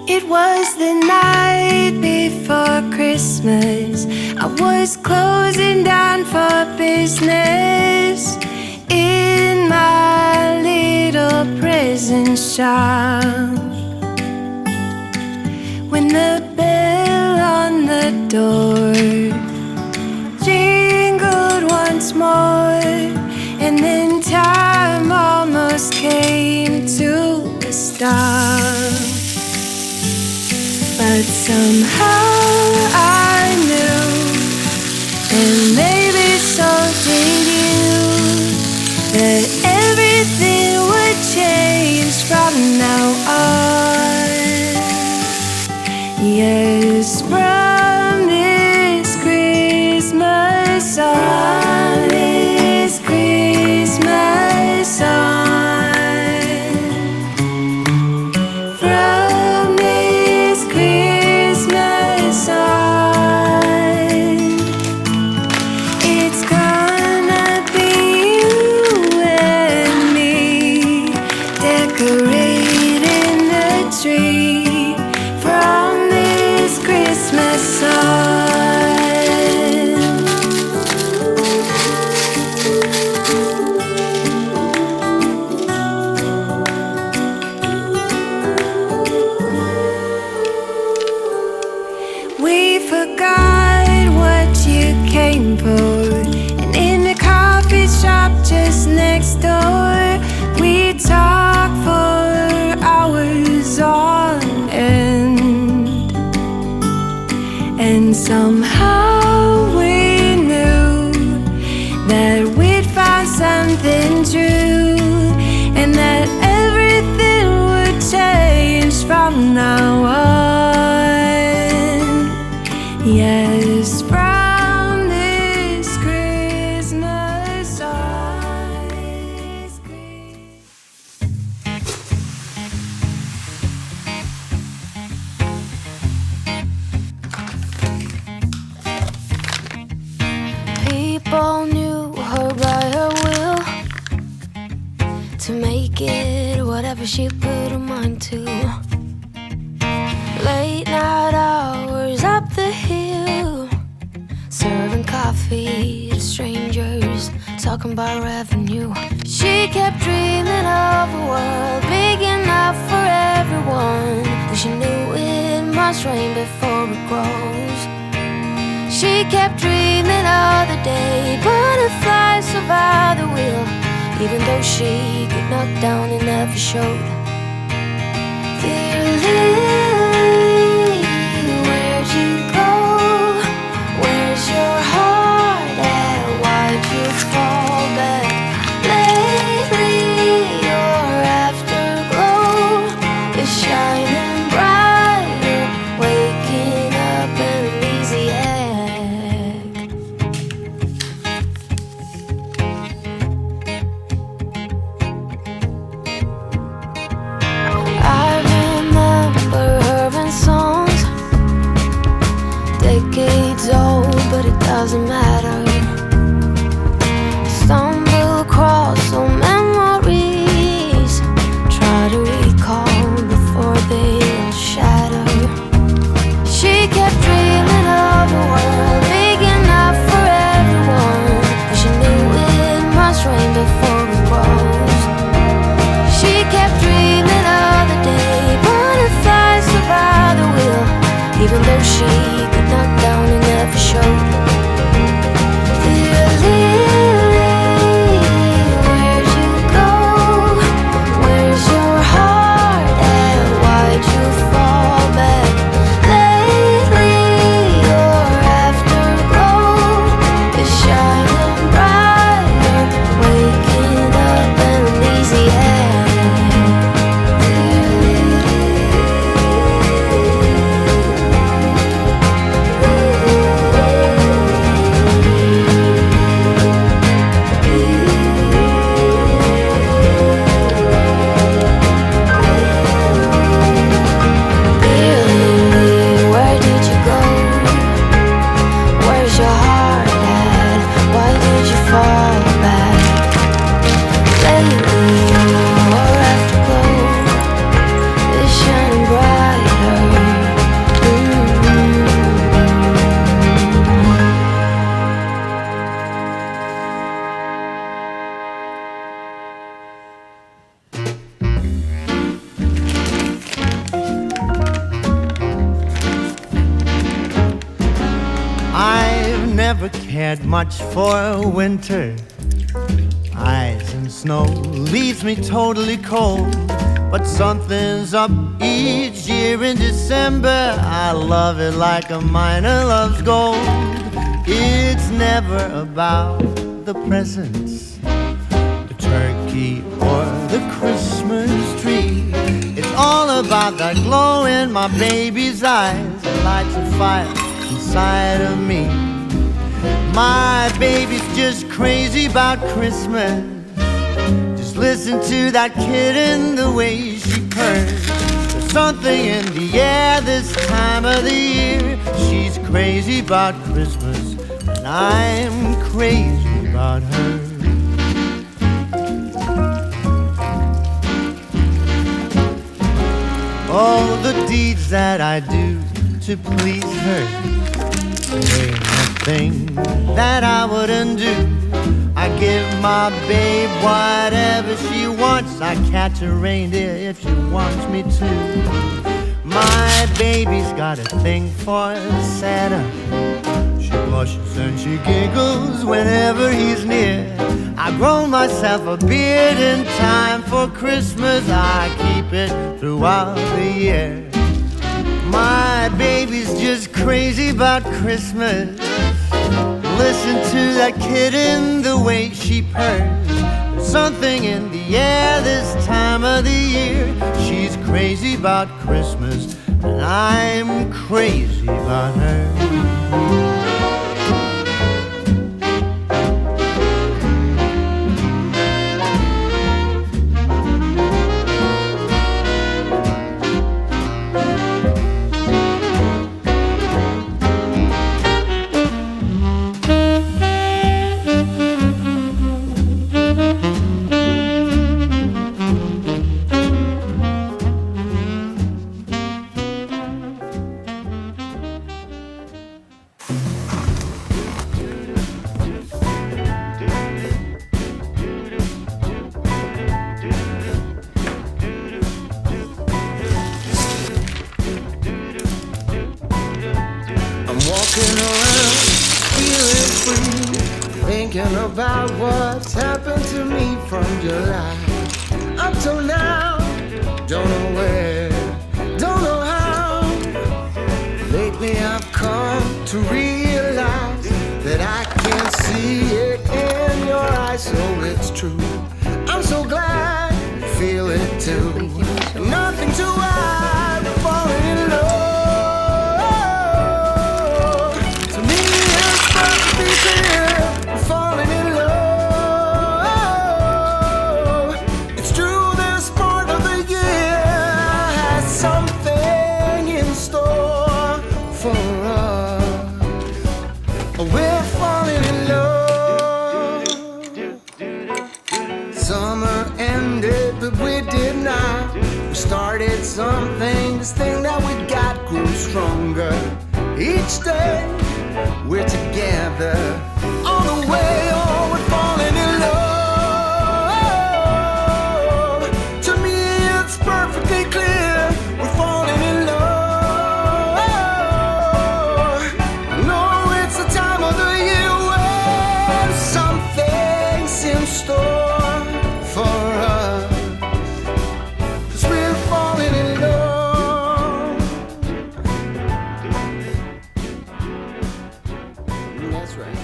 It was the night before Christmas. I was closing down for business in my little present shop, when the bell on the door jingled once more, and then time almost came to a stop. But somehow I knew, and maybe so did you, that everything would change from now on. Yes, from this Christmas on, this Christmas on, from this Christmas on, it's gonna be you and me decorating the tree from this Christmas on. We forgot what you came for, and in the coffee shop just next door, we talked for hours on end. And somehow we knew that we'd found something true, and that everything would change from now on. Yes, from this Christmas on, this People knew her by her will, to make it whatever she put her mind to. Late night hours up the hill, serving coffee to strangers, talking about revenue. She kept dreaming of a world big enough for everyone, but she knew it must rain before it grows. She kept dreaming of the day butterflies survived the wheel, even though she could knock down and never showed. Dear Lily, where'd you go? Where's your heart at? Why'd you fall back? Lately your afterglow is shining brighter, waking up an easy egg. I remember her in songs, decades old, but it doesn't matter. Stumble across old memories, try to recall before they all shatter. She kept dreaming of a world big enough for everyone, but she knew it must rain before it grows. She kept dreaming of the day butterflies survive the wheel, even though she could knock down and never showed. cared much for winter. Ice and snow leaves me totally cold. But something's up each year in December. I love it like a miner loves gold. It's never about the presents, the turkey or the Christmas tree. It's all about that glow in my baby's eyes that lights a fire inside of me. My baby's just crazy about Christmas. Just listen to that kitten, the way she purrs. There's something in the air this time of the year. She's crazy about Christmas, and I'm crazy about her. All the deeds that I do to please her, ain't nothing that I wouldn't do. I give my babe whatever she wants. I catch a reindeer if she wants me to. My baby's got a thing for Santa. She blushes and she giggles whenever he's near. I grow myself a beard in time for Christmas. I keep it throughout the year. My baby's just crazy about Christmas. Listen to that kitten, the way she purrs. There's something in the air this time of the year. She's crazy about Christmas, and I'm crazy about her. Walking around, feeling free, thinking about what's happened to me from July up till now. Don't know where, don't know how. Lately I've come to realize that I can see it in your eyes, so it's true. I'm so glad you feel it too. Nothing to hide, falling in love. Falling in love. It's true, this part of the year has something in store for us. We're falling in love. Summer ended, but we did not. We started something. This thing that we got grew stronger each day. We're together all the way. Oh, we're falling in love. To me, it's perfectly clear. We're falling in love. I know it's the time of the year when something's in store for us. 'Cause we're falling in love. That's right.